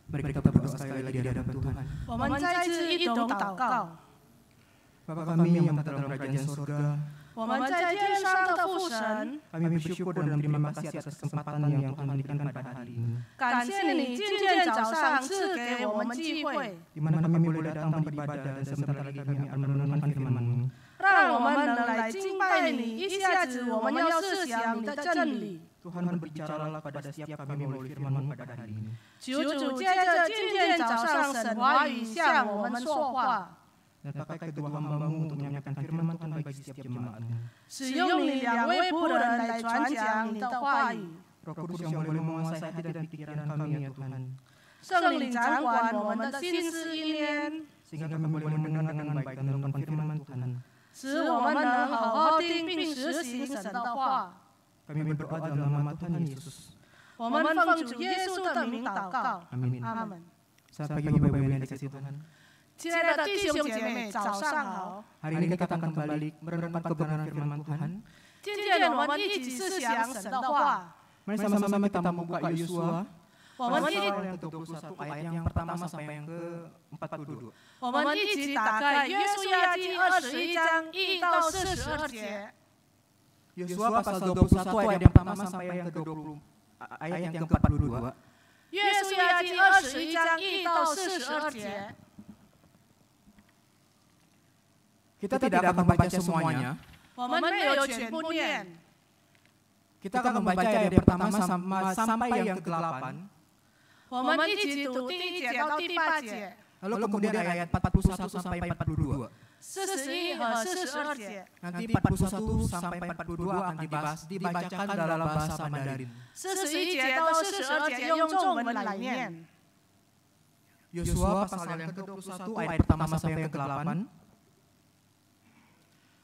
Mari kita berdoa sekali lagi di hadapan Tuhan. 我们再次一同祷告。 Bapa kami yang ada dalam kerajaan surga, 我们在天上的父神， kami bersyukur dan berterima kasih atas kesempatan yang Tuhan berikan pada hari ini. 感谢你今天早上赐给我们机会， Di mana kami boleh datang beribadah dan sebentar lagi kami akan merenungkan firman-Mu. 让我们能来敬拜你。一下子我们要思想你的真理。 Tuhan berbicaralah pada setiap kami melalui firman-Mu pada hari ini. 求主借着今天早上神话语向我们说话， Dan pakai kedua hamba-Mu untuk menyampaikan firman-Tuhan bagi setiap jemaat-Mu. 使用你两位仆人来传讲你的话语。 Roh Kudus yang boleh menguasai hati dan pikiran kami ya Tuhan. 圣灵掌管我们的心思意念， Sehingga kami boleh mendengar dengan baik dan merenungkan firman Tuhan. 使我们能好好听并实行神的话。 Kami berdoa dalam nama Tuhan Yesus. 我们奉主耶稣的名祷告， Amin. 阿门。 Selamat pagi Bapak Ibu yang dikasihi Tuhan. 亲爱的弟兄姐妹，早上好。 Hari ini kita akan kembali merenungkan kebenaran firman Tuhan. 今天我们一起思想神的话， Mari sama-sama kita membuka Yosua 我们一 pasal yang ke-21 ayat yang pertama sampai yang ke-42. 我们一起打开约书亚记21章1到42节。 Yosua pasal 21 ayat yang pertama sampai yang ke-20 ayat yang ke-42. 约书亚记21章1到42节。 Kita tidak akan membaca semuanya. 我们没有全部念， Kita akan membaca ayat yang pertama sampai yang ke-8. 我们一起读第1节到第8节、 Lalu kemudian ayat 41 sampai 42. 41和42节。 Nanti 41 sampai 42 akan dibacakan dalam bahasa Mandarin. 41节到42节用中文来念。 Yosua pasal yang ke-21 ayat pertama sampai yang ke-8.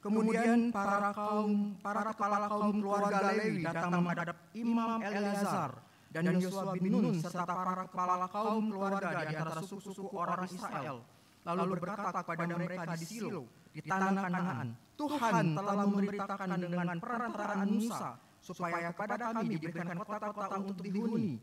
Kemudian para kepala kaum keluarga Lewi datang menghadap Imam Eleazar dan Yosua bin Nun serta para kepala kaum keluarga di antara suku-suku orang Israel. Lalu berkata kepada mereka di Silo, di tanah Kanaan, Tuhan telah memberitakan dengan perantaraan Musa supaya kepada kami diberikan kota-kota untuk dihuni.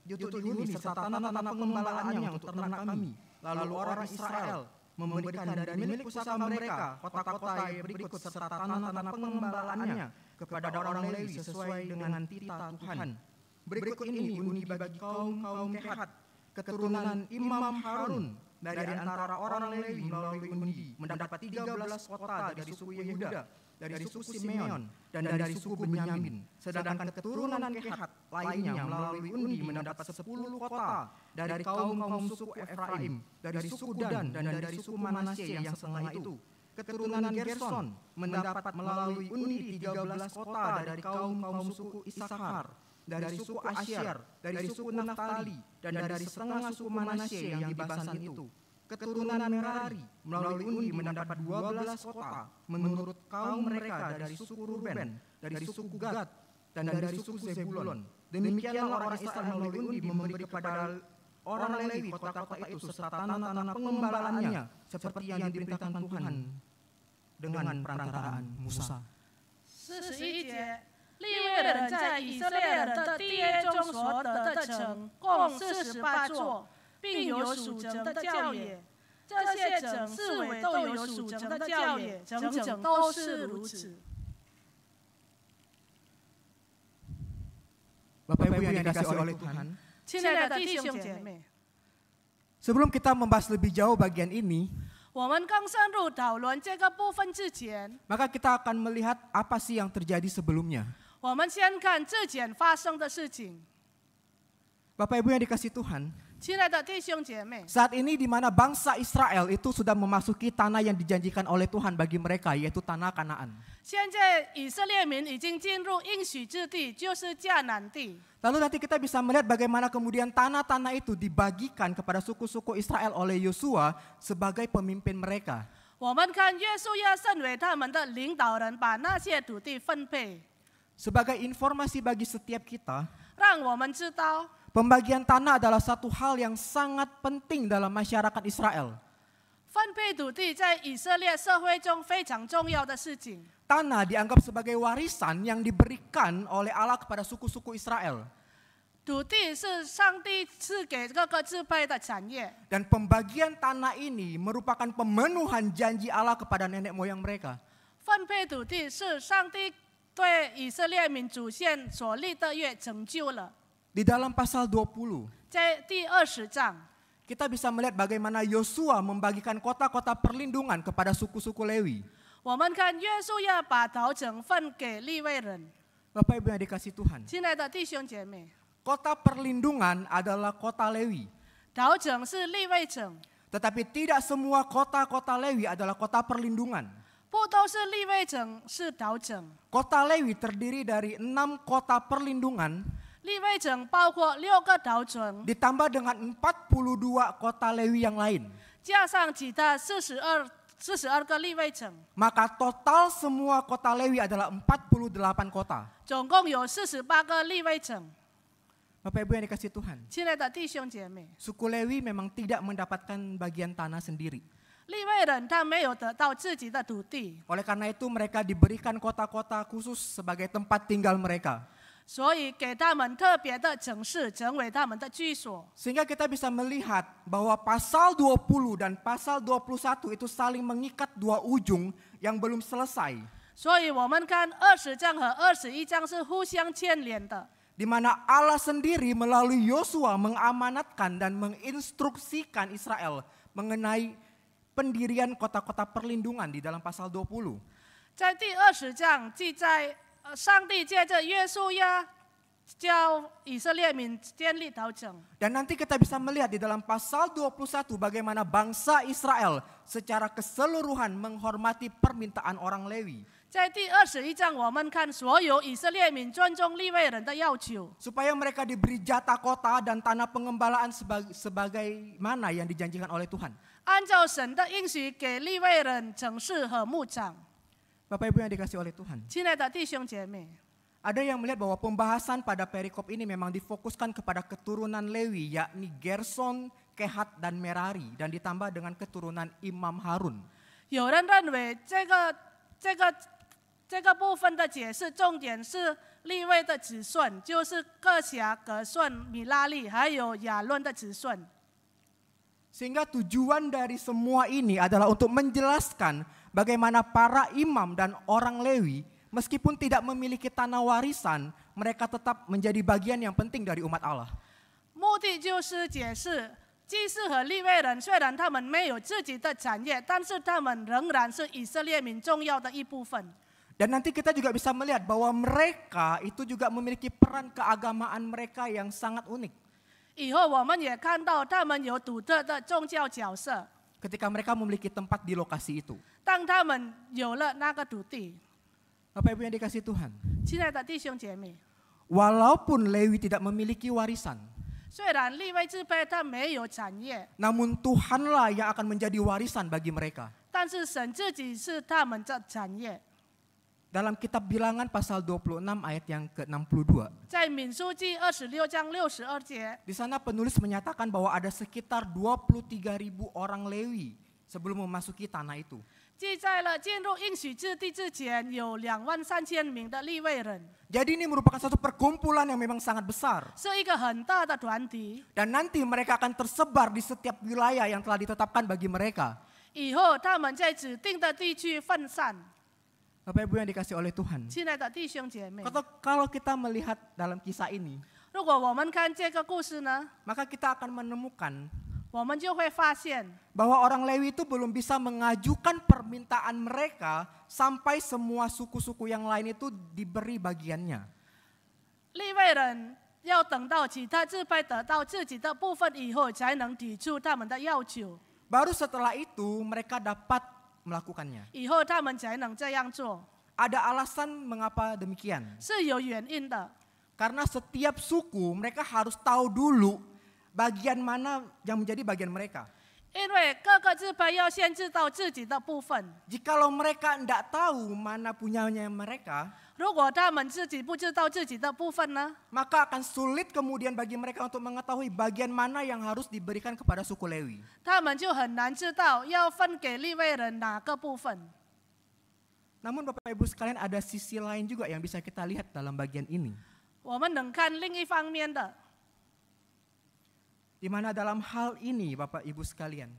Dihuni serta tanah-tanah pengembalaannya untuk ternak kami. Lalu orang Israel memberikan dan milik usaha mereka kota-kota berikut serta tanah-tanah pengembalaannya kepada orang Lewi sesuai dengan titah Tuhan. Berikut ini undi bagi kaum Kehat, keturunan Imam Harun dari antara orang Lewi melalui undi mendapat 13 kota dari suku Yehuda, dari suku Simeon dan dari suku Benyamin. Sedangkan keturunan Kehat lainnya melalui undi mendapat 10 kota dari kaum suku Efraim, dari suku Dan dan dari suku Manasye yang setengah itu. Keturunan Gerson mendapat melalui undi 13 kota dari kaum suku Isakar, dari suku Asyar, dari suku Naftali dan dari setengah suku Manasye yang di Basan itu. Keturunan Merari melalui undi mendapat 12 kota menurut kaum mereka dari suku Ruben, dari suku Gad dan dari suku Zebulon. Demikianlah orang Israel melalui undi memberi kepada orang Lewi kota-kota itu serta tanah-tanah pengembalaannya seperti yang diperintahkan Tuhan dengan perantaraan Musa. 41节，利未人在以色列人的地业中所得的城共48座，并有属城的郊野。这些城四围都有属城的郊野，整整都是如此。 Bapak Ibu yang dikasihi oleh Tuhan, 亲爱的弟兄姐妹， sebelum kita membahas lebih jauh bagian ini, 我们刚深入讨论这个部分之前， maka kita akan melihat apa sih yang terjadi sebelumnya. 我们先看之前发生的事情。 Bapak Ibu yang dikasihi Tuhan, 亲爱的弟兄姐妹， saat ini di mana bangsa Israel itu sudah memasuki tanah yang dijanjikan oleh Tuhan bagi mereka, yaitu tanah Kanaan. 现在以色列民已经进入应许之地，就是迦南地。 Lalu nanti kita bisa melihat bagaimana kemudian tanah-tanah itu dibagikan kepada suku-suku Israel oleh Yosua sebagai pemimpin mereka. 我们看约书亚身为他们的领导人，把那些土地分配， Sebagai informasi bagi setiap kita, 让我们知道 pembagian tanah adalah satu hal yang sangat penting dalam masyarakat Israel. 分配土地在以色列社会中非常重要的事情。 Tanah dianggap sebagai warisan yang diberikan oleh Allah kepada suku-suku Israel. 土地是上帝赐给各个支派的产业， Dan pembagian tanah ini merupakan pemenuhan janji Allah kepada nenek moyang mereka. 分配土地是上帝对以色列民祖先所立的约成就了。 Di dalam pasal 20, 在第20章， kita bisa melihat bagaimana Yosua membagikan kota-kota perlindungan kepada suku-suku Lewi. 我们看约书亚把逃城分给利未人。 Bapak Ibu yang dikasih Tuhan, 亲爱的弟兄姐妹， kota perlindungan adalah kota Lewi. 逃城是利未城， Tetapi tidak semua kota-kota Lewi adalah kota perlindungan. 不都是利未城，是逃城。 Kota Lewi terdiri dari 6 kota perlindungan 利未城包括6个逃城， ditambah dengan 42 kota Lewi yang lain. 加上其他42个利未城， Maka total semua kota Lewi adalah 48 kota. 总共有48个利未城。 Bapak Ibu yang dikasih Tuhan, 亲爱的弟兄姐妹， suku Lewi memang tidak mendapatkan bagian tanah sendiri. 利未人他没有得到自己的土地， Oleh karena itu mereka diberikan kota-kota khusus sebagai tempat tinggal mereka. 所以给他们特别的城市成为他们的居所。 Sehingga kita bisa melihat bahwa pasal 20 dan pasal 21 itu saling mengikat dua ujung yang belum selesai. 所以我们看20章和21章是互相牵连的。 Di mana Allah sendiri melalui Yosua mengamanatkan dan menginstruksikan Israel mengenai pendirian kota-kota perlindungan di dalam pasal 20. 在第20章记载，上帝借着约书亚教以色列民建立逃城。 Dan nanti kita bisa melihat di dalam pasal 21 bagaimana bangsa Israel secara keseluruhan menghormati permintaan orang Lewi. 在第21章，我们看所有以色列民尊重利未人的要求， Supaya mereka diberi jatah kota dan tanah pengembalaan sebagaimana yang dijanjikan oleh Tuhan. 按照神的应许给利未人城市和牧场。 Bapak Ibu yang dikasih oleh Tuhan. 亲爱的弟兄姐妹， Ada yang melihat bahwa pembahasan pada perikop ini memang difokuskan kepada keturunan Lewi, yakni Gerson, Kehat, dan Merari, dan ditambah dengan keturunan Imam Harun. 有人认为这个部分的解释重点是利未的子孙，就是各辖、革顺、米拉利，还有亚伦的子孙。 Sehingga tujuan dari semua ini adalah untuk menjelaskan bagaimana para imam dan orang Lewi meskipun tidak memiliki tanah warisan, mereka tetap menjadi bagian yang penting dari umat Allah. 目的就是解释祭司和利未人，虽然他们没有自己的产业，但是他们仍然是以色列民重要的一部分。 Dan nanti kita juga bisa melihat bahwa mereka itu juga memiliki peran keagamaan mereka yang sangat unik. 以后我们也看到他们有独特的宗教角色。 Ketika mereka memiliki tempat di lokasi itu. 当他们有了那个土地， Bapak Ibu yang dikasih Tuhan. 亲爱的弟兄姐妹， Walaupun Lewi tidak memiliki warisan, 虽然利未支派他没有产业， namun Tuhanlah yang akan menjadi warisan bagi mereka. 但是神自己是他们的产业。 Dalam kitab Bilangan pasal 26 ayat yang ke-62. 在民书记26章62节， Di sana penulis menyatakan bahwa ada sekitar 23.000 orang Lewi sebelum memasuki tanah itu. 记载了进入应许之地之前有23000名的利未人， Jadi ini merupakan satu perkumpulan yang memang sangat besar. 是一个很大的团体。 Dan nanti mereka akan tersebar di setiap wilayah yang telah ditetapkan bagi mereka. 以后他们在指定的地区分散。 Bapak Ibu yang dikasih oleh Tuhan. 亲爱的弟兄姐妹， Kalau kita melihat dalam kisah ini, 如果我们看这个故事呢， maka kita akan menemukan 我们就会发现， bahwa orang Lewi itu belum bisa mengajukan permintaan mereka sampai semua suku-suku yang lain itu diberi bagiannya. 利未人要等到其他支派得到自己的部分以后，才能提出他们的要求， Baru setelah itu mereka dapat melakukannya. 以后他们才能这样做， Ada alasan mengapa demikian. 是有原因的。 Karena setiap suku mereka harus tahu dulu bagian mana yang menjadi bagian mereka. 因为各个支派要先知道自己的部分， Jikalau mereka tidak tahu mana punyanya mereka, 如果他们自己不知道自己的部分呢， maka akan sulit kemudian bagi mereka untuk mengetahui bagian mana yang harus diberikan kepada suku Lewi. 他们就很难知道要分给利未人哪个部分。 Namun Bapak Ibu sekalian ada sisi lain juga yang bisa kita lihat dalam bagian ini. 我们能看另一方面的， Di mana dalam hal ini Bapak Ibu sekalian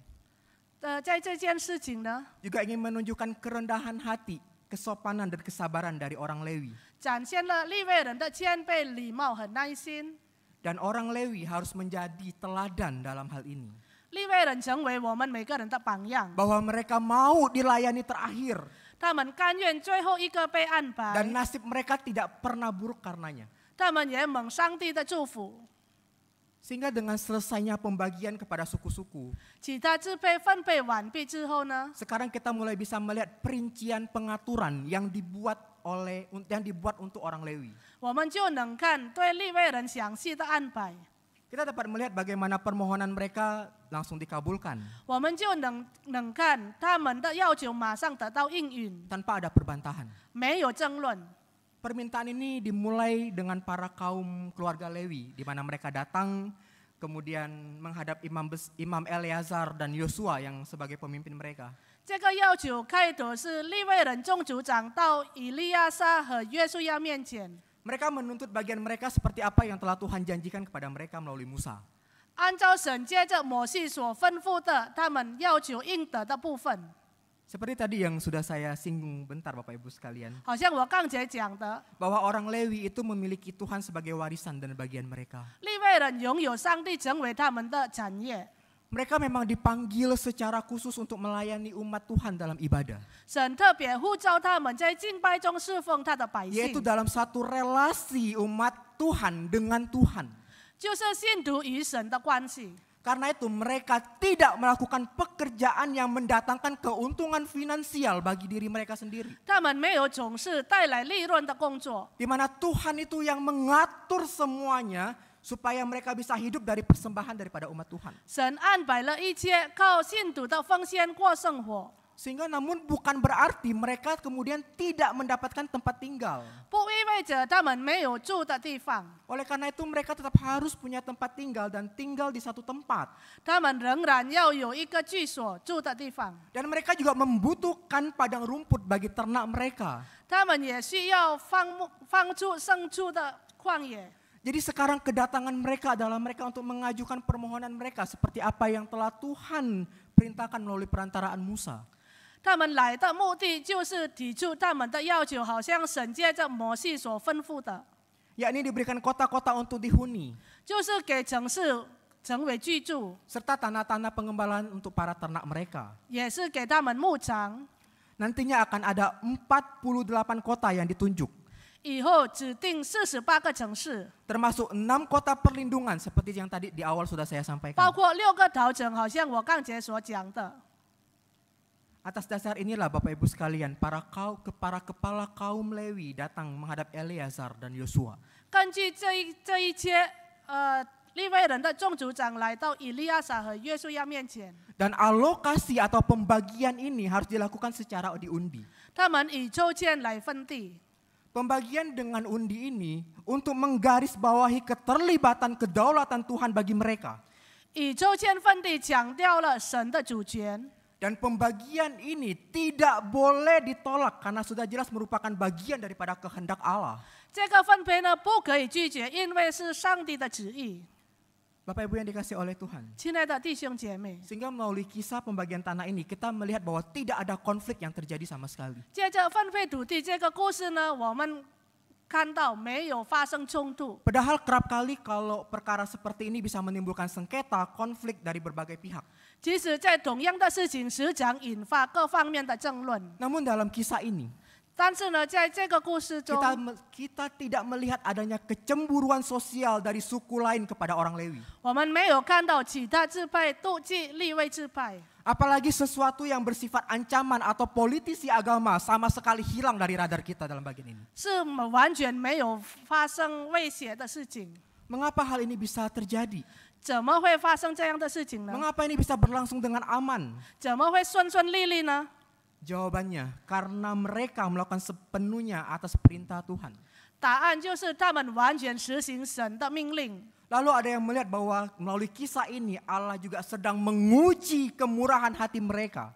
在这件事情呢， juga ingin menunjukkan kerendahan hati, kesopanan dan kesabaran dari orang Lewi. 展现了利未人的谦卑、礼貌和耐心。 Dan orang Lewi harus menjadi teladan dalam hal ini. 利未人成为我们每个人的榜样， Bahwa mereka mau dilayani terakhir. 他们甘愿最后一个被安排， Dan nasib mereka tidak pernah buruk karenanya. 他们也蒙上帝的祝福。 Sehingga dengan selesainya pembagian kepada suku-suku, 其他支配分配完毕之后呢， sekarang kita mulai bisa melihat perincian pengaturan yang dibuat untuk orang Lewi. 我们就能看对利未人详细的安排， Kita dapat melihat bagaimana permohonan mereka langsung dikabulkan 我们就能看他们的要求马上得到应允， tanpa ada perbantahan. 没有争论。 Permintaan ini dimulai dengan para kaum keluarga Lewi, di mana mereka datang kemudian menghadap Imam Eleazar dan Yosua yang sebagai pemimpin mereka. 这个要求开头是利未人众族长到以利亚撒和约书亚面前， Mereka menuntut bagian mereka seperti apa yang telah Tuhan janjikan kepada mereka melalui Musa. 按照神接着摩西所吩咐的，他们要求应得的部分。 Seperti tadi yang sudah saya singgung bentar Bapak Ibu sekalian, 好像我刚才讲的， bahwa orang Lewi itu memiliki Tuhan sebagai warisan dan bagian mereka. 利未人拥有上帝成为他们的产业。 Mereka memang dipanggil secara khusus untuk melayani umat Tuhan dalam ibadah. 神特别呼召他们在敬拜中侍奉他的百姓， Yaitu dalam satu relasi umat Tuhan dengan Tuhan. 就是信徒与神的关系。 Karena itu mereka tidak melakukan pekerjaan yang mendatangkan keuntungan finansial bagi diri mereka sendiri. 他们没有从事带来利润的工作， Di mana Tuhan itu yang mengatur semuanya supaya mereka bisa hidup dari persembahan daripada umat Tuhan. 神安排了一切靠信徒的奉献过生活， Sehingga namun bukan berarti mereka kemudian tidak mendapatkan tempat tinggal. 不意味着他们没有住的地方， Oleh karena itu mereka tetap harus punya tempat tinggal dan tinggal di satu tempat. 他们仍然要有一个居所住的地方， Dan mereka juga membutuhkan padang rumput bagi ternak mereka. 他们也需要放出牲畜的旷野。 Jadi sekarang kedatangan mereka adalah mereka untuk mengajukan permohonan mereka seperti apa yang telah Tuhan perintahkan melalui perantaraan Musa. 他们来的目的就是提出他们的要求，好像神借着摩西所吩咐的， Yakni diberikan kota-kota untuk dihuni. 就是给城市成为居住， Serta tanah-tanah pengembalaan untuk para ternak mereka. 也是给他们牧场。 Nantinya akan ada 48 kota yang ditunjuk. 以后指定48个城市， Termasuk 6 kota perlindungan seperti yang tadi di awal sudah saya 包 sampaikan. 括6个逃城，好像我刚才所讲的。 Atas dasar inilah Bapak Ibu sekalian, para kepala kaum Lewi datang menghadap Eleazar dan Yosua. 根据这一切，利未人的众族长来到以利亚撒和约书亚面前， Dan alokasi atau pembagian ini harus dilakukan secara diundi. 他们以抽签来分地。 Pembagian dengan undi ini untuk menggarisbawahi keterlibatan kedaulatan Tuhan bagi mereka. 以抽签分地强调了神的主权。 Dan pembagian ini tidak boleh ditolak karena sudah jelas merupakan bagian daripada kehendak Allah. 这个分配呢，不可以拒绝，因为是上帝的旨意。 Bapak Ibu yang dikasih oleh Tuhan. 亲爱的弟兄姐妹， Sehingga melalui kisah pembagian tanah ini kita melihat bahwa tidak ada konflik yang terjadi sama sekali. 借着分配土地这个故事呢，我们看到没有发生冲突。 Padahal kerap kali kalau perkara seperti ini bisa menimbulkan sengketa, konflik dari berbagai pihak. 即使在同样的事情，时常引发各方面的争论。 Namun dalam kisah ini 但是呢，在这个故事中， kita tidak melihat adanya kecemburuan sosial dari suku lain kepada orang Lewi. 我们没有看到其他支派妒忌利未支派， Apalagi sesuatu yang bersifat ancaman atau politisi agama sama sekali hilang dari radar kita dalam bagian ini. 是完全没有发生威胁的事情。 Mengapa hal ini bisa terjadi? 怎么会发生这样的事情呢？ Mengapa ini bisa berlangsung dengan aman? 怎么会顺顺利利呢？ Jawabannya, karena mereka melakukan sepenuhnya atas perintah Tuhan. 答案就是他们完全实行神的命令。 Lalu ada yang melihat bahwa melalui kisah ini Allah juga sedang menguji kemurahan hati mereka.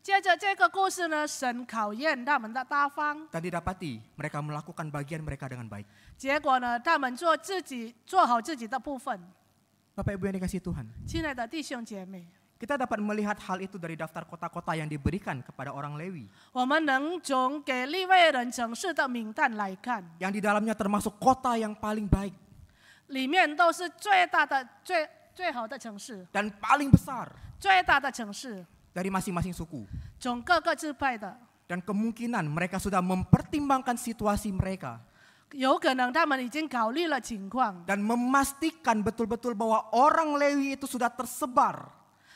接着这个故事呢，神考验他们的大方， Tadi dapati mereka melakukan bagian mereka dengan baik. 结果呢，他们做好自己的部分。Bapak Ibu yang dikasihi Tuhan, 亲爱的弟兄姐妹， kita dapat melihat hal itu dari daftar kota-kota yang diberikan kepada orang Lewi, 我们能从给利未人城市的名单来看， yang di dalamnya termasuk kota yang paling baik 里面都是最大的、最好的城市， dan paling besar 最大的城市， dari masing-masing suku. 从各个支派的， Dan kemungkinan mereka sudah mempertimbangkan situasi mereka 有可能他们已经考虑了情况， dan memastikan betul-betul bahwa orang Lewi itu sudah tersebar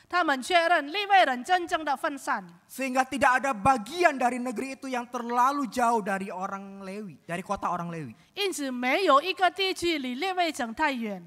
他们确认利未人真正的分散， sehingga tidak ada bagian dari negeri itu yang terlalu jauh dari orang Lewi, dari kota orang Lewi. 因此没有一个地区离利未城太远。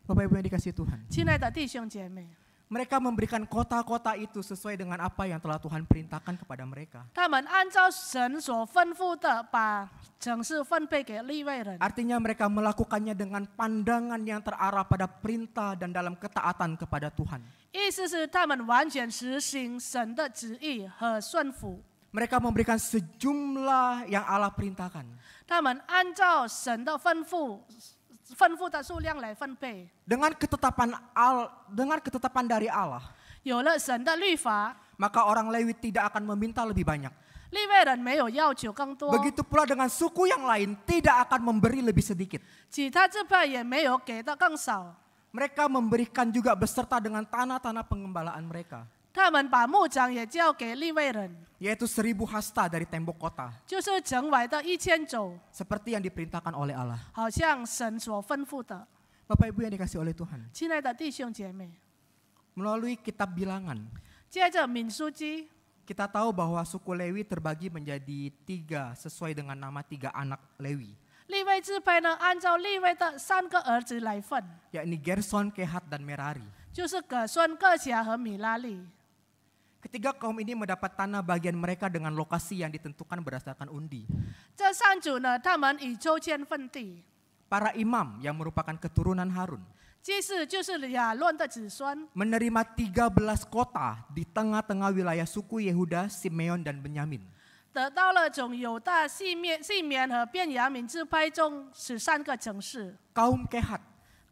Bapak Ibu yang dikasihi Tuhan, 亲爱的弟兄姐妹， mereka memberikan kota-kota itu sesuai dengan apa yang telah Tuhan perintahkan kepada mereka. 他们按照神所吩咐的，把城市分配给利未人。 Artinya mereka melakukannya dengan pandangan yang terarah pada perintah dan dalam ketaatan kepada Tuhan. 意思是他们完全实行神的旨意和顺服， Mereka memberikan sejumlah yang Allah perintahkan. 他们按照神的吩咐的数量来分配。 Dengan ketetapan dari Allah, 有了神的律法， maka orang Lewi tidak akan meminta lebih banyak. 利未人没有要求更多， Begitu pula dengan suku yang lain tidak akan memberi lebih sedikit. 其他支派也没有给的更少。 Mereka memberikan juga beserta dengan tanah-tanah pengembalaan mereka, 他们把牧场也交给利未人， yaitu 1000 hasta dari tembok kota, 就是城外的1000肘， seperti yang diperintahkan oleh Allah. 好像神所吩咐的。 Bapak Ibu yang dikasihi oleh Tuhan, 亲爱的弟兄姐妹， melalui kitab Bilangan, 接着民书记， kita tahu bahwa suku Lewi terbagi menjadi 3 sesuai dengan nama 3 anak Lewi, 利未支派呢，按照利未的3个儿子来分， yakni Gerson, Kehat, dan Merari. 就是葛孙、各辖和米拉利。 Ketiga kaum ini mendapat tanah bagian mereka dengan lokasi yang ditentukan berdasarkan undi. 这3组呢，他们以抽签分地， Para imam yang merupakan keturunan Harun 祭司就是亚伦的子孙， menerima 13 kota di tengah-tengah wilayah suku Yehuda, Simeon, dan Benyamin. 得到了从犹大、西缅和便雅悯支派中13个城市。 Kaum Kehat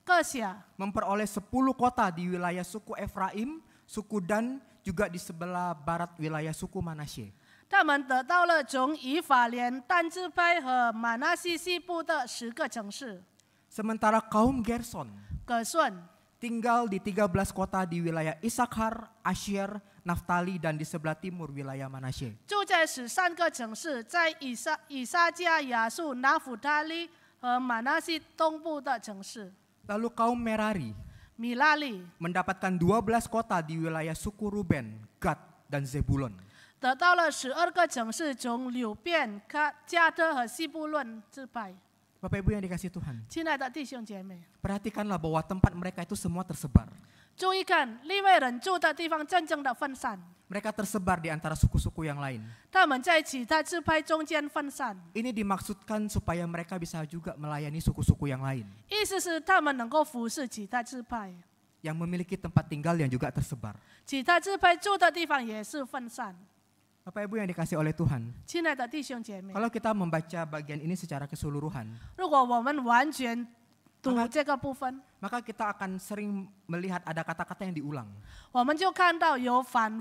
各辖 memperoleh 10 kota di wilayah suku Efraim, suku Dan, juga di sebelah barat wilayah suku Manasye. 他们得到了从以法莲、但支派和马纳西西部的10个城市。 Sementara kaum Gerson 葛顺 tinggal di 13 kota di wilayah Isakhar, Asyer, Naftali, dan di sebelah timur wilayah Manasye. 住在13个城市，在以撒加、亚述、拿弗他利和马纳西东部的城市。 Lalu kaum Merari 米拉利 mendapatkan 12 kota di wilayah suku Ruben, Gad, dan Zebulon. 得到了12个城市，从流便、加特和西布伦支派。 Bapak Ibu yang dikasihi Tuhan, 亲爱的弟兄姐妹， perhatikanlah bahwa tempat mereka itu semua tersebar. 注意看，利未人住的地方真正的分散， Mereka tersebar di antara suku-suku yang lain. 他们在其他支派中间分散， Ini dimaksudkan supaya mereka bisa juga melayani suku-suku yang lain 意思是他们能够服侍其他支派， yang memiliki tempat tinggal yang juga tersebar. 其他支派住的地方也是分散。 Bapak Ibu yang dikasihi oleh Tuhan, 亲爱的弟兄姐妹， kalau kita membaca bagian ini secara keseluruhan, 如果我们完全读这个部分， maka kita akan sering melihat ada kata-kata yang diulang, 我们就看到有反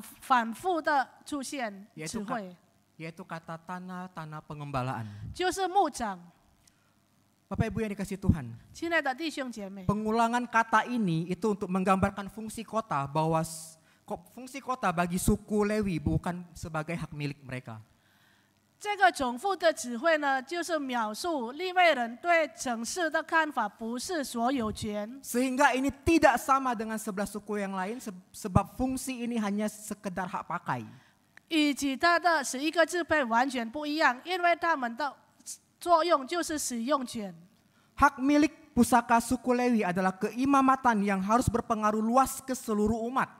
复的出现词 yaitu, 汇， yaitu kata tanah pengembalaan. 就是牧长。 Bapak Ibu yang dikasihi Tuhan, 亲爱的弟兄姐妹， pengulangan kata ini itu untuk menggambarkan fungsi kota, bahwa fungsi kota bagi suku Lewi bukan sebagai hak milik mereka. 这个重复的词汇呢，就是描述利未人对城市的看法不是所有权， Sehingga ini tidak sama dengan 11 suku yang lain sebab fungsi ini hanya sekedar hak pakai. 与其他的11个支配完全不一样，因为他们的作用就是使用权。 Hak milik pusaka suku Lewi adalah keimamatan yang harus berpengaruh luas ke seluruh umat.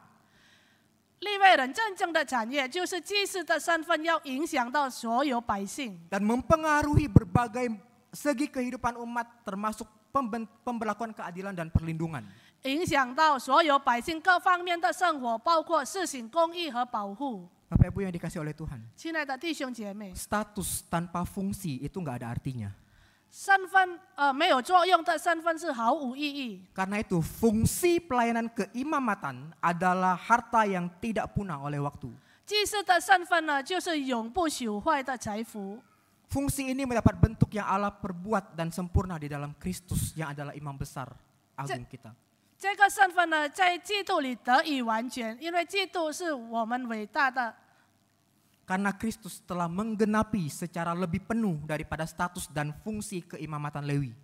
利未人真正的产业就是祭司的身份要影响到所有百姓， Dan mempengaruhi berbagai segi kehidupan umat termasuk pemberlakuan keadilan dan perlindungan. 影响到所有百姓各方面的生活，包括施行公义和保护。 Bapak Ibu yang dikasihi oleh Tuhan, 亲爱的弟兄姐妹， status tanpa fungsi itu nggak ada artinya. 身份没有作用的身份是毫无意义。 Karena itu fungsi pelayanan keimamatan adalah harta yang tidak punah oleh waktu. 祭司的身份呢，就是永不朽坏的财富。 Fungsi ini mendapat bentuk yang Allah perbuat dan sempurna di dalam Kristus yang adalah imam besar agung kita. 这个身份呢，在基督里得以完全，因为基督是我们伟大的。 Karena Kristus telah menggenapi secara lebih penuh daripada status dan fungsi keimamatan Lewi.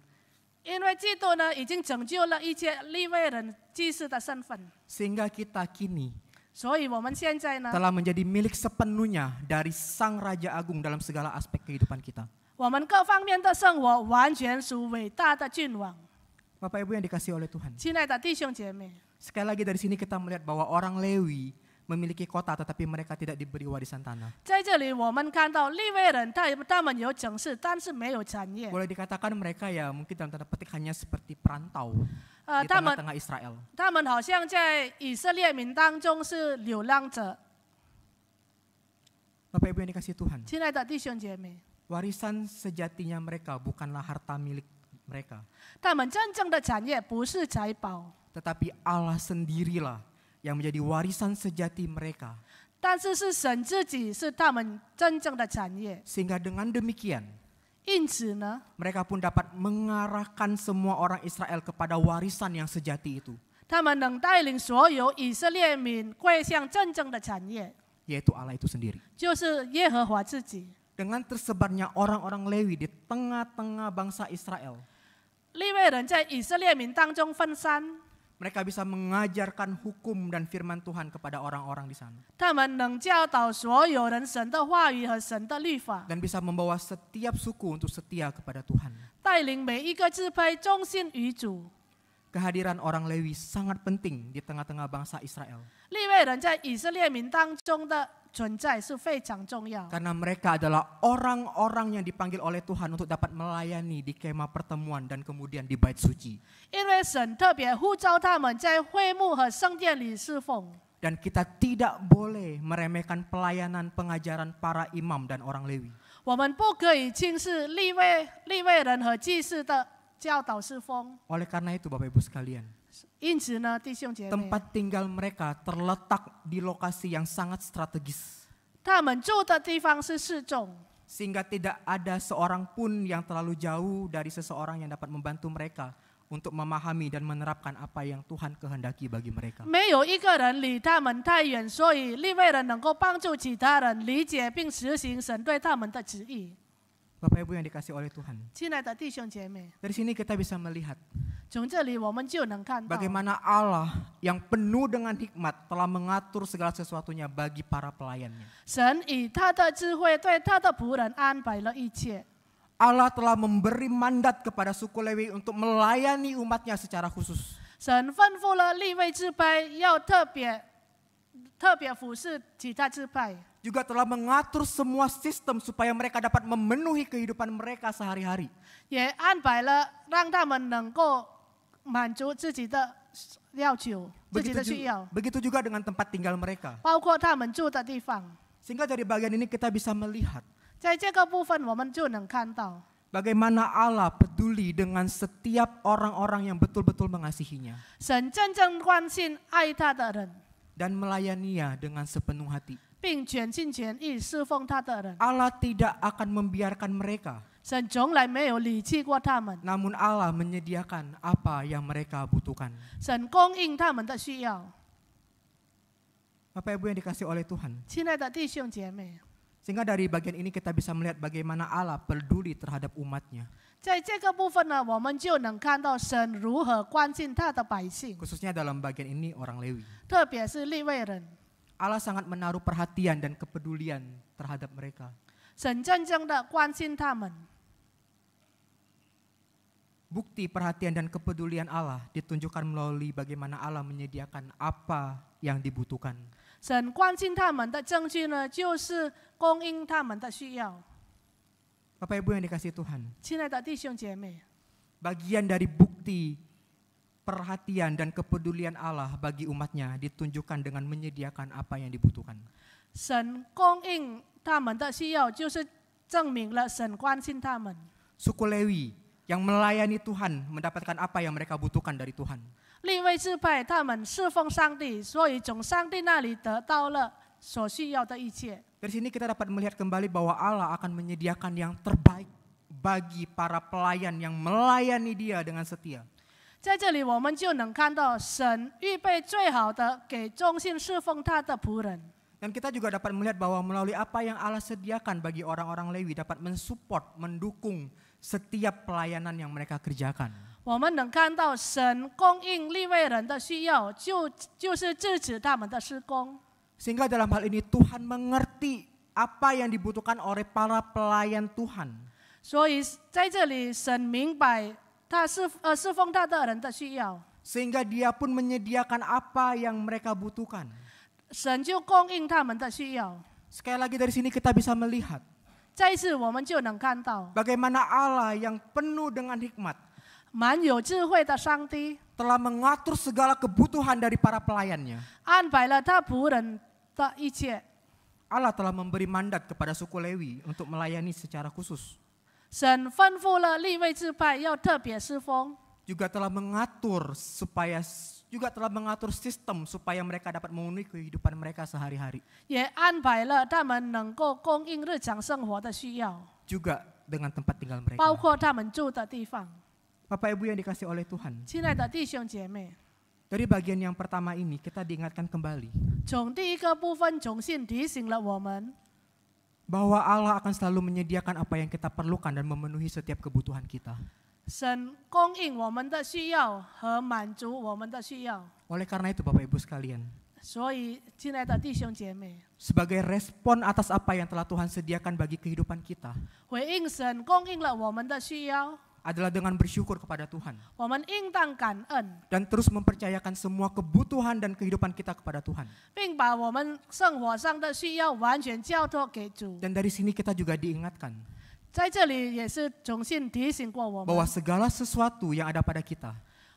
因为基督呢，已经拯救了一切利未人祭司的身份， Sehingga kita kini 所以我们现在呢， telah menjadi milik sepenuhnya dari Sang Raja Agung dalam segala aspek kehidupan kita. 我们各方面的生活完全属伟大的君王。 Bapak Ibu yang dikasihi oleh Tuhan. 亲爱的弟兄姐妹， Sekali lagi dari sini kita melihat bahwa orang Lewi memiliki kota tetapi mereka tidak diberi warisan tanah. 在这里我们看到利未人他们有城市，但是没有产业。 Boleh dikatakan mereka ya mungkin dalam tanda petik hanya seperti perantau di 他们 tengah-tengah Israel. 他们好像在以色列民当中是流浪者。 Bapak Ibu yang dikasihi Tuhan. 亲爱的弟兄姐妹， Warisan sejatinya mereka bukanlah harta milik mereka. 他们真正的产业不是财宝， Tetapi Allah sendirilah yang menjadi warisan sejati mereka. 但是是神自己是他们真正的产业。 Sehingga dengan demikian 因此呢， mereka pun dapat mengarahkan semua orang Israel kepada warisan yang sejati itu. 他们能带领所有以色列民归向真正的产业， Yaitu Allah itu sendiri. 就是耶和华自己。 Dengan tersebarnya orang-orang Lewi di tengah-tengah bangsa Israel, 利未人在以色列民当中分散， mereka bisa mengajarkan hukum dan firman Tuhan kepada orang-orang di sana. 他们能教导所有人神的话语和神的律法， Dan bisa membawa setiap suku untuk setia kepada Tuhan. 带领每一个支派忠心于主。 Kehadiran orang Lewi sangat penting di tengah-tengah bangsa Israel. 利未人在以色列民当中的存在是非常重要， Karena mereka adalah orang-orang yang dipanggil oleh Tuhan untuk dapat melayani di kemah pertemuan dan kemudian di bait suci. 因为神特别呼召他们在会幕和圣殿里侍奉。 Dan kita tidak boleh meremehkan pelayanan pengajaran para imam dan orang Lewi. 我们不可以轻视利未人和祭司的教导侍奉。 Oleh karena itu Bapak Ibu sekalian, 因此呢，弟兄姐妹， tempat tinggal mereka terletak di lokasi yang sangat strategis. 他们住的地方是示众， Sehingga tidak ada seorang pun yang terlalu jauh dari seseorang yang dapat membantu mereka untuk memahami dan menerapkan apa yang Tuhan kehendaki bagi mereka. 没有一个人离他们太远，所以利未人能够帮助其他人理解并实行神对他们的旨意。 Bapak Ibu yang dikasih oleh Tuhan, 亲爱的弟兄姐妹， dari sini kita bisa melihat 从这里我们就能看到， bagaimana Allah yang penuh dengan hikmat telah mengatur segala sesuatunya bagi para pelayannya. 神以他的智慧对他的仆人安排了一切。 Allah telah memberi mandat kepada suku Lewi untuk melayani umatnya secara khusus. 神吩咐了利未支派要特别服侍其他支派， Juga telah mengatur semua sistem supaya mereka dapat memenuhi kehidupan mereka sehari-hari. 也安排了让他们能够满足自己的要求、自己的需要， Begitu juga dengan tempat tinggal mereka. 包括他们住的地方。 Sehingga dari bagian ini kita bisa melihat 在这个部分，我们就能看到 bagaimana Allah peduli dengan setiap orang-orang yang betul-betul mengasihinya 神真正关心爱他的人， dan melayaninya dengan sepenuh hati. 并全心全意侍奉他的人。 Allah tidak akan membiarkan mereka, 神从来没有离弃过他们， namun Allah menyediakan apa yang mereka butuhkan. 神供应他们的需要。 Bapak Ibu yang dikasih oleh Tuhan. 亲爱的弟兄姐妹， Sehingga dari bagian ini kita bisa melihat bagaimana Allah peduli terhadap umatnya. 在这个部分呢，我们就能看到神如何关心他的百姓， Khususnya dalam bagian ini orang Lewi. 特别是利未人。 Allah sangat menaruh perhatian dan kepedulian terhadap mereka. 神真正的关心他们。 Bukti perhatian dan kepedulian Allah ditunjukkan melalui bagaimana Allah menyediakan apa yang dibutuhkan. 神关心他们的证据呢，就是供应他们的需要。 Bapak Ibu yang dikasih Tuhan, 亲爱的弟兄姐妹， bagian dari bukti perhatian dan kepedulian Allah bagi umatnya ditunjukkan dengan menyediakan apa yang dibutuhkan. 神供应他们的需要，就是证明了神关心他们。 Suku Lewi yang melayani Tuhan mendapatkan apa yang mereka butuhkan dari Tuhan. 利未支派他们侍奉上帝，所以从上帝那里得到了所需要的一切。 Dari sini kita dapat melihat kembali bahwa Allah akan menyediakan yang terbaik bagi para pelayan yang melayani Dia dengan setia. 在这里，我们就能看到神预备最好的给忠心侍奉他的仆人。 Dan kita juga dapat melihat bahwa melalui apa yang Allah sediakan bagi orang-orang Lewi dapat mensupport, mendukung setiap pelayanan yang mereka kerjakan. 我们能看到神供应利未人的需要，就是支持他们的施工。 Sehingga dalam hal ini Tuhan mengerti apa yang dibutuhkan oleh para pelayan Tuhan. 所以在这里，神明白他侍奉他的人的需要， Sehingga Dia pun menyediakan apa yang mereka butuhkan. 神就供应他们的需要。 Sekali lagi dari sini kita bisa melihat 再一次，我们就能看到 bagaimana Allah yang penuh dengan hikmat 蛮有智慧的上帝 telah mengatur segala kebutuhan dari para pelayannya. 安排了他仆人的一切。 Allah telah memberi mandat kepada suku Lewi untuk melayani secara khusus. 神吩咐了利未支派要特别侍奉， Juga telah mengatur sistem supaya mereka dapat memenuhi kehidupan mereka sehari-hari. 也安排了他们能够供应日常生活的需要， Juga dengan tempat tinggal mereka. 包括他们住的地方。 Bapak Ibu yang dikasih oleh Tuhan. 亲爱的弟兄姐妹， Dari bagian yang pertama ini kita diingatkan kembali 从第一个部分重新提醒了我们， bahwa Allah akan selalu menyediakan apa yang kita perlukan dan memenuhi setiap kebutuhan kita. 神供应我们的需要和满足我们的需要。 Oleh karena itu Bapak Ibu sekalian, 所以，亲爱的弟兄姐妹， sebagai respon atas apa yang telah Tuhan sediakan bagi kehidupan kita 回应神供应了我们的需要， adalah dengan bersyukur kepada Tuhan 我们应当感恩， dan terus mempercayakan semua kebutuhan dan kehidupan kita kepada Tuhan. 并把我们生活上的需要完全交托给主。 Dan dari sini kita juga diingatkan 在这里也是重新提醒过我 bahwa 们， segala sesuatu yang ada pada kita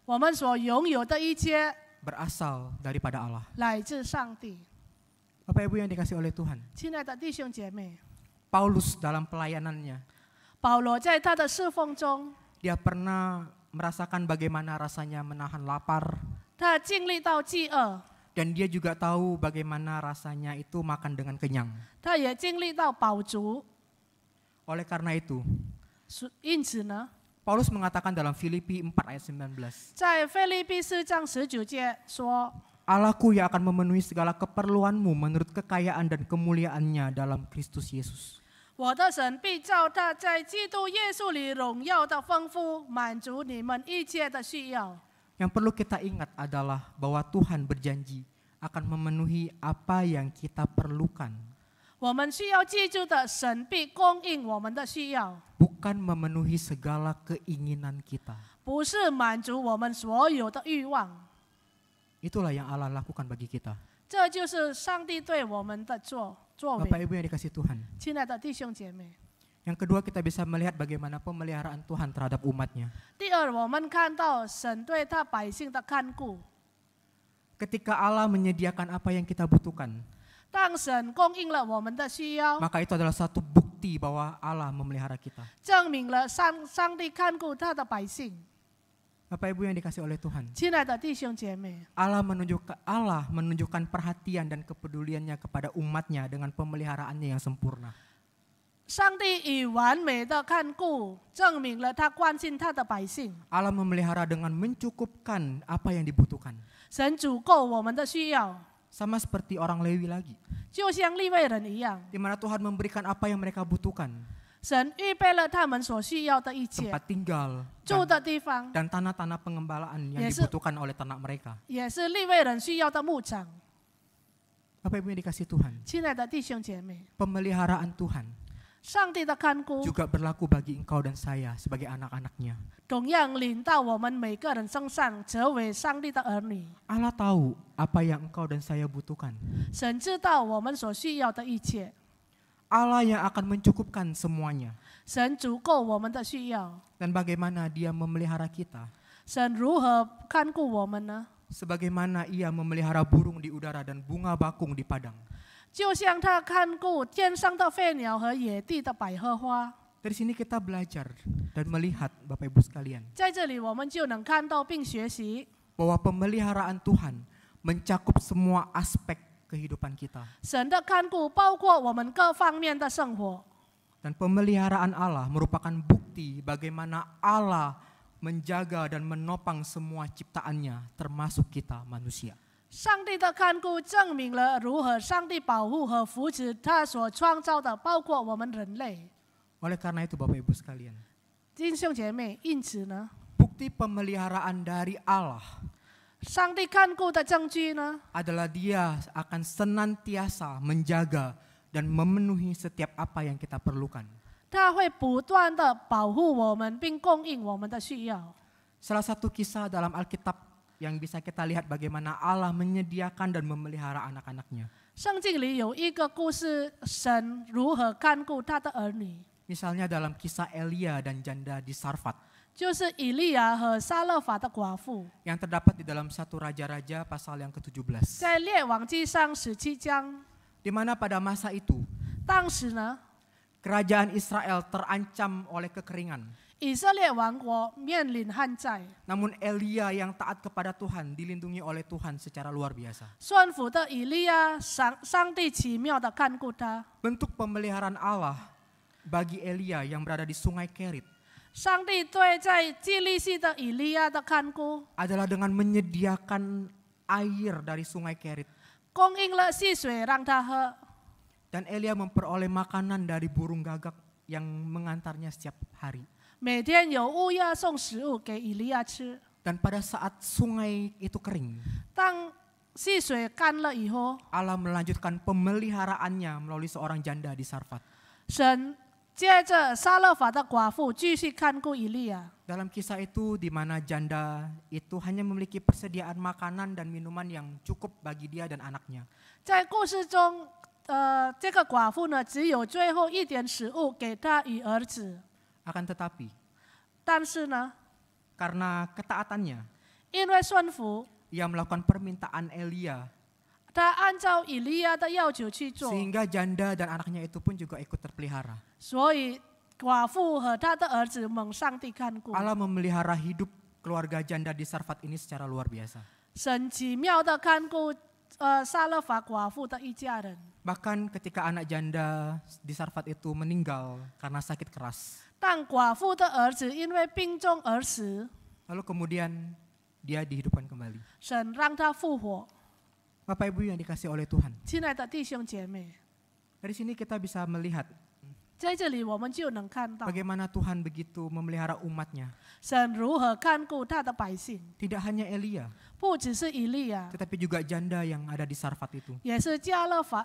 我们所拥有的一切 berasal daripada Allah. 来自上帝。 Bapak Ibu yang dikasih oleh Tuhan, 亲爱的弟兄姐妹， Paulus dalam pelayanannya 保罗在他的侍奉中， dia pernah merasakan bagaimana rasanya menahan lapar 他经历到饥饿， dan dia juga tahu bagaimana rasanya itu makan dengan kenyang. 他也经历到饱足。 Oleh karena itu, 因此呢， Paulus mengatakan dalam Filipi 4 ayat 19, 在腓立比4章19节说。 Allahku yang akan memenuhi segala keperluanmu menurut kekayaan dan kemuliaannya dalam Kristus Yesus. 我的神必照他在基督耶稣里荣耀的丰富，满足你们一切的需要。 Yang perlu kita ingat adalah bahwa Tuhan berjanji akan memenuhi apa yang kita perlukan, 我们需要记住的，神必供应我们的需要， bukan memenuhi segala keinginan kita. 不是满足我们所有的欲望。 Itulah yang Allah lakukan bagi kita. 这就是上帝对我们的作 Bapak 为。 Ibu yang dikasih Tuhan. 亲爱的弟兄姐妹， Yang kedua kita bisa melihat bagaimana pemeliharaan Tuhan terhadap umatnya. 第二，我们看到神对他百姓的看顾。 Ketika Allah menyediakan apa yang kita butuhkan, 当神供应了我们的需要， maka itu adalah satu bukti bahwa Allah memelihara kita. 证明了上帝看顾他的百姓。 Bapak Ibu yang dikasih oleh Tuhan. 亲爱的弟兄姐妹， Allah menunjukkan perhatian dan kepeduliannya kepada umatnya dengan pemeliharaannya yang sempurna. 上帝以完美的看顾，证明了他关心他的百姓。 Allah memelihara dengan mencukupkan apa yang dibutuhkan. 神足够我们的需要， Sama seperti orang Lewi lagi, 就像利未人一样， di mana Tuhan memberikan apa yang mereka butuhkan, 神预备了他们所需要的一切， tempat tinggal 住的地方 dan tanah-tanah pengembalaan yang Yes. dibutuhkan oleh ternak mereka. 也是利未人需要的牧场。 Bapak Ibu yang dikasih Tuhan, 亲爱的弟兄姐妹， pemeliharaan Tuhan 上帝的看顾 juga berlaku bagi engkau dan saya sebagai anak-anaknya. 同样临到我们每个人身上，成为上帝的儿女。 Allah tahu apa yang engkau dan saya butuhkan. 神知道我们所需要的一切， Allah yang akan mencukupkan semuanya. 神足够我们的需要。 Dan bagaimana Dia memelihara kita. 神如何看顾我们呢？ Sebagaimana Ia memelihara burung di udara dan bunga bakung di padang. 就像他看顾天上的飞鸟和野地的百合花。Dari sini kita belajar dan melihat Bapak Ibu sekalian 在这里我们就能看到并学习， bahwa pemeliharaan Tuhan mencakup semua aspek kehidupan kita. 神的看顾包括我们各方面的生活。 Dan pemeliharaan Allah merupakan bukti bagaimana Allah menjaga dan menopang semua ciptaannya termasuk kita manusia. 上帝的看顾证明了如何上帝保护和扶持他所创造的，包括我们人类。 Oleh karena itu Bapak Ibu sekalian, 弟兄姐妹，因此呢， bukti pemeliharaan dari Allah 上帝看顾的证据呢， adalah Dia akan senantiasa menjaga dan memenuhi setiap apa yang kita perlukan. 他会不断的保护我们，并供应我们的需要。 Salah satu kisah dalam Alkitab yang bisa kita lihat bagaimana Allah menyediakan dan memelihara anak-anaknya. 圣经里有一个故事，神如何看顾他的儿女， Misalnya dalam kisah Elia dan janda di Sarfat 就是以利亚和撒勒法的寡妇， yang terdapat di dalam 1 Raja-Raja pasal yang ke-17. 在列王记上17章。 Di mana pada masa itu 当时呢， kerajaan Israel terancam oleh kekeringan. 以色列王国面临旱灾， Namun Elia yang taat kepada Tuhan dilindungi oleh Tuhan secara luar biasa. 顺服的以利亚，上帝奇妙的看顾他。 Bentuk pemeliharaan Allah bagi Elia yang berada di sungai Kerit 上帝对在基利西的以利亚的看顾， adalah dengan menyediakan air dari sungai Kerit. 供应了溪水让他喝。 Dan Elia memperoleh makanan dari burung gagak yang mengantarnya setiap hari. 每天有乌鸦送食物给以利亚吃。 Dan pada saat sungai itu kering, 当溪水干了以后， Allah melanjutkan pemeliharaannya melalui seorang janda di Sarfat. 神接着撒勒法的寡妇继续看顾以利亚。 Dalam kisah itu di mana janda itu hanya memiliki persediaan makanan dan minuman yang cukup bagi dia dan anaknya. 在故事中，这个寡妇呢，只有最后一点食物给她与儿子。 Akan tetapi 但是呢， karena ketaatannya, 因为顺服， ia melakukan permintaan Elia 他按照以利亚的要求去做， sehingga janda dan anaknya itu pun juga ikut terpelihara. 所以寡妇和他的儿子蒙上帝看顾。 Allah memelihara hidup keluarga janda di Sarfat ini secara luar biasa. 神奇妙的看顾撒勒法寡妇的一家人。 Bahkan ketika anak janda di Sarfat itu meninggal karena sakit keras, 但寡妇的儿子因为病重而死， lalu kemudian dia dihidupkan kembali. 神让他复活。 Bapak Ibu yang dikasih oleh Tuhan, 亲爱的弟兄姐妹， dari sini kita bisa melihat 在这里我们就能看到 bagaimana Tuhan begitu memelihara umatnya. 神如何看顾他的百姓， Tidak hanya Elia, 不只是以利亚， tetapi juga janda yang ada di Sarfat itu 也是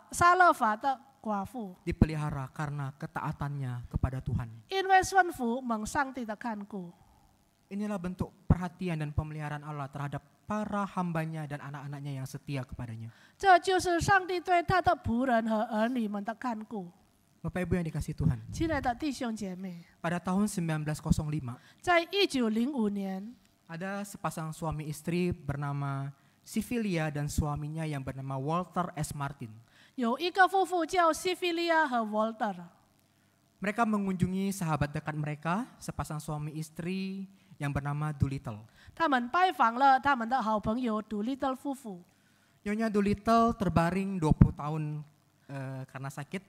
撒勒法的寡妇， dipelihara karena ketaatannya kepada Tuhan. 因为顺服蒙上帝的看顾。 Inilah bentuk perhatian dan pemeliharaan Allah terhadap para hambanya dan anak-anaknya yang setia kepadanya. 这就是上帝对他的仆人和儿女们的看顾。 Bapak Ibu yang dikasih Tuhan, 亲爱的弟兄姐妹， pada tahun 1905, 在1905年， ada sepasang suami istri bernama Sivilia dan suaminya yang bernama Walter S. Martin. 有一个夫妇叫西菲利亚和 Walter， Mereka mengunjungi sahabat dekat mereka, sepasang suami istri yang bernama Doolittle. 他们拜访了他们的好朋友杜利特夫妇。 Nyonya Doolittle terbaring 20 tahun karena sakit,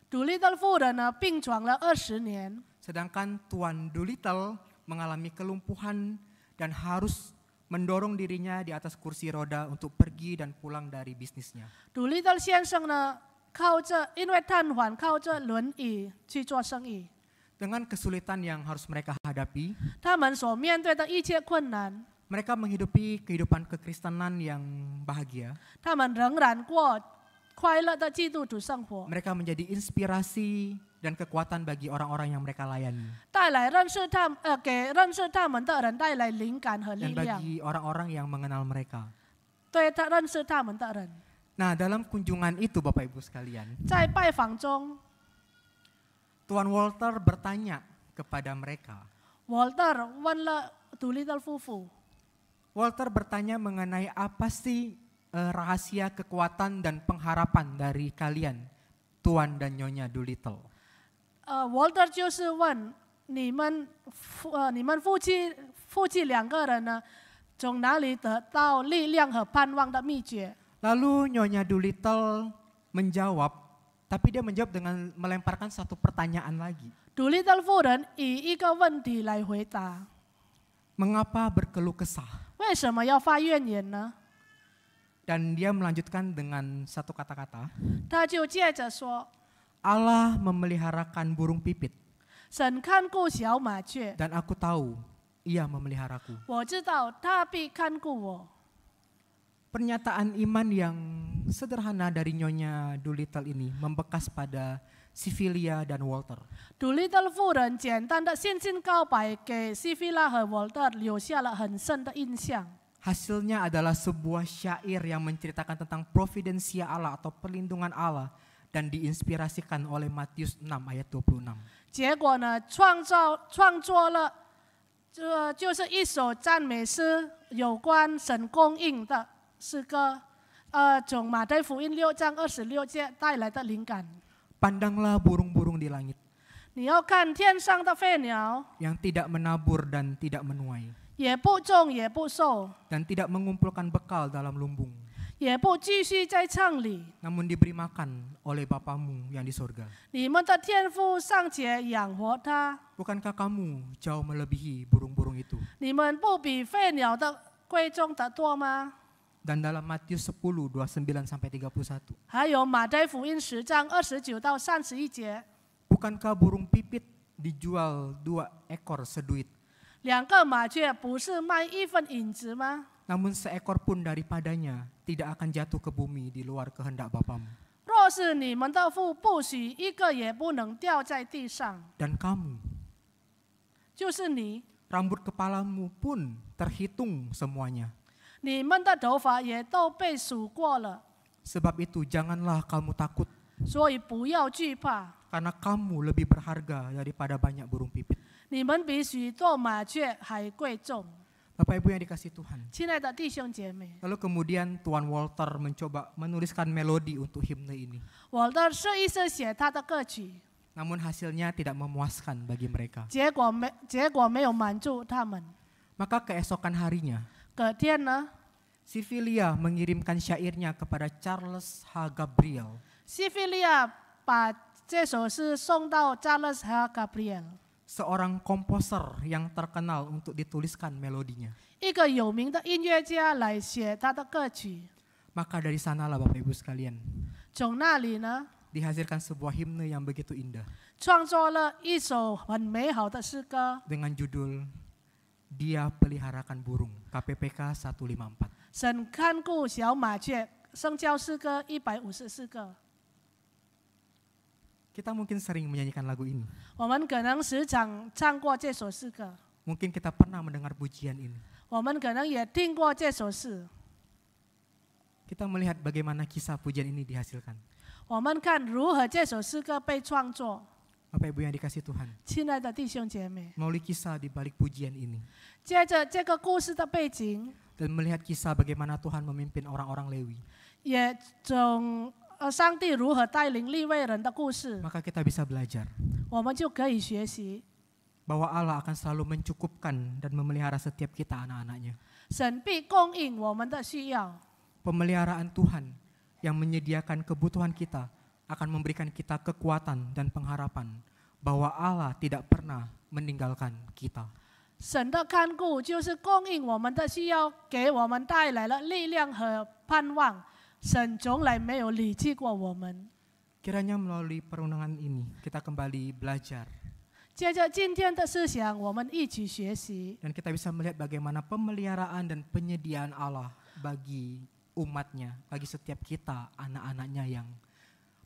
杜利特夫人呢病床了20年， sedangkan Tuan Doolittle mengalami kelumpuhan dan harus mendorong dirinya di atas kursi roda untuk pergi dan pulang dari bisnisnya. 杜利特先生呢因为瘫痪，靠着轮椅去做生意。 Dengan kesulitan yang harus mereka hadapi, 他们所面对的一切困难， mereka menghidupi kehidupan kekristenan yang bahagia. 他们仍然过快乐的基督徒生活， Mereka menjadi inspirasi dan kekuatan bagi orang-orang yang mereka layani. 带来给认识他们的人带来灵感和力 Dan 量， bagi orang-orang yang mengenal mereka. 对认识他们的人， Nah, dalam kunjungan itu Bapak Ibu sekalian, 在拜访中 Tuan Walter bertanya kepada mereka. ，Walter 问了杜利特夫妇， Walter bertanya mengenai apa sih rahasia kekuatan dan pengharapan dari kalian, Tuan dan Nyonya Doolittle. Walter 就是问你们夫妻两个人呢，从哪里得到力量和盼望的秘诀？ Lalu Nyonya Doolittle menjawab, tapi dia menjawab dengan melemparkan satu pertanyaan lagi. 杜利特夫人以一个问题来回答： Mengapa berkeluh kesah? 为什么要发怨言呢？ Dan dia melanjutkan dengan satu kata-kata, 他就接着说： Allah memeliharakan burung pipit 神看顾小麻雀， dan aku tahu ia memeliharaku. 我知道他必看顾我。 Pernyataan iman yang sederhana dari Nyonya Doolittle ini membekas pada Sylvia dan Walter. 杜利特夫人简单的信心告白给西菲拉和沃特留下了很深的印象。 Hasilnya adalah sebuah syair yang menceritakan tentang providensia Allah atau perlindungan Allah dan diinspirasikan oleh Matius 6 ayat 26. 结果呢，创作了，就是一首赞美诗，有关神供应的诗歌。从马太福音6章26节带来的灵感。 Pandanglah burung-burung di langit 你要看天上的飞鸟， yang tidak menabur dan tidak menuai 也不种也不收， dan tidak mengumpulkan bekal dalam lumbung, 也不继续在仓里。 namun diberi makan oleh Bapamu yang di sorga. 你们的天父尚且养活它， Bukankah kamu jauh melebihi burung-burung itu? 你们不比飞鸟的贵重得多吗？ Dan dalam Matius 10, 29 sampai 31. 还有马太福音10章29到31节， Bukankah burung pipit dijual 2 ekor seduit? 2个麻雀不是卖1分银子吗？ Namun seekor pun daripadanya tidak akan jatuh ke bumi di luar kehendak Bapamu. 若是你们的父不许一个也不能掉在地上， Dan kamu, 就是你， rambut kepalamu pun terhitung semuanya. 你们的头发也都被数过了， Sebab itu janganlah kamu takut, 所以不要惧怕。 karena kamu lebih berharga daripada banyak burung pipit. 你们比许多麻雀还贵重。 Bapak Ibu yang dikasih Tuhan. 亲爱的弟兄姐妹， Lalu kemudian Tuan Walter mencoba menuliskan melodi untuk himne ini. 我的设计师写他的歌曲， Namun hasilnya tidak memuaskan bagi mereka. 结果没有满足他们。 Maka keesokan harinya, 隔天呢， Sylvia mengirimkan syairnya kepada Charles H. Gabriel. 西菲利亚把这首诗送到加勒斯和 Gabriel， Seorang komposer yang terkenal untuk dituliskan melodinya. 一个有名的音乐家来写他的歌曲。 Maka dari sanalah Bapak Ibu sekalian, 从那里呢， dihasilkan sebuah himne yang begitu indah 创作了一首很美好的诗歌， dengan judul Dia Peliharakan Burung, KPPK 154. 神看顾小麻雀，圣教诗歌154个。 Kita mungkin sering menyanyikan lagu ini. 我们可能时常唱过这首诗歌， Mungkin kita pernah mendengar pujian ini. 我们可能也听过这首诗。 Kita melihat bagaimana kisah pujian ini dihasilkan. 我们看如何这首诗歌被创作。 Bapak Ibu yang dikasih Tuhan, 亲爱的弟兄姐妹， melalui kisah di balik pujian ini 接着这个故事的背景， dan melihat kisah bagaimana Tuhan memimpin orang-orang Lewi, 也从上帝如何带领利未人的故事， maka kita bisa belajar 我们就可以学习， bahwa Allah akan selalu mencukupkan dan memelihara setiap kita anak-anaknya. 神必供应我们的需要。 Pemeliharaan Tuhan yang menyediakan kebutuhan kita akan memberikan kita kekuatan dan pengharapan bahwa Allah tidak pernah meninggalkan kita. 神的看顾就是供应我们的需要，给我们带来了力量和盼望。神从来没有离弃过我们。 Kiranya melalui perenungan ini kita kembali belajar 接着今天的思想，我们一起学习， dan kita bisa melihat bagaimana pemeliharaan dan penyediaan Allah bagi umatnya, bagi setiap kita, anak-anaknya yang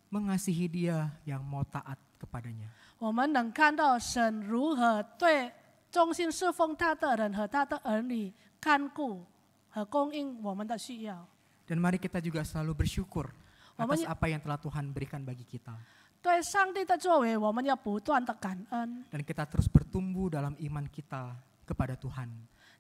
mengasihi Dia, yang mau taat kepadanya. 我们能看到神如何对忠心侍奉他的人和他的儿女看顾和供应我们的需要。 Dan mari kita juga selalu bersyukur atas Amin. apa yang telah Tuhan berikan bagi kita. 对上帝的作为，我们要不断的感恩。 Dan kita terus bertumbuh dalam iman kita kepada Tuhan.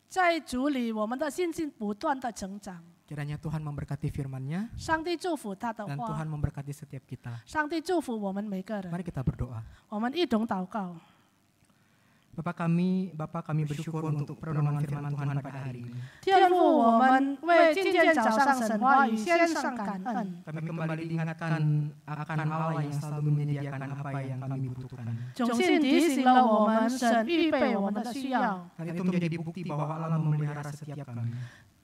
在主里，我们的信心不断的成长。Kiranya Tuhan memberkati firman-Nya 上帝祝福他的 dan 话， Tuhan memberkati setiap kita. 上帝祝福我们每个人。 Mari kita berdoa. 我们一同祷告。 Bapa kami bersyukur untuk perenungan firman Tuhan pada hari ini. 天父，我们为今天早上神话语献上感恩， Kami kembali diingatkan akan Allah yang selalu menyediakan apa yang kami butuhkan. 总信提醒了我们神预备我们的需要， Dan itu menjadi bukti bahwa Allah memelihara setiap kami.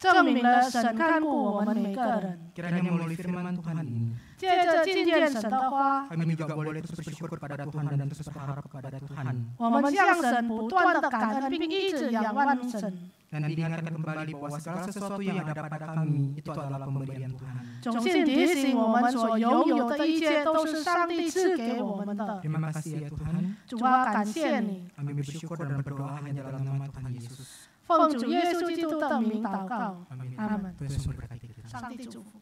证明了神看顾我们每个人。 Kiranya melalui firman Tuhan ini, 借着今天神的话， kami juga boleh terus bersyukur kepada Tuhan dan terus berharap kepada Tuhan. 我们向神不断的感恩，并一直仰望神。 Dan diingatkan kembali bahwa segala sesuatu yang ada pada kami itu adalah pemberian Tuhan. 总信提醒我们所拥有的一切都是上帝赐给我们的。 Terima kasih ya Tuhan. 主啊，感谢你， Kami bersyukur dan berdoa hanya dalam nama Tuhan Yesus. 奉主耶稣基督的名祷告， Amin. 阿门。 Tuhan Yesus memberkati kita. 上帝祝福。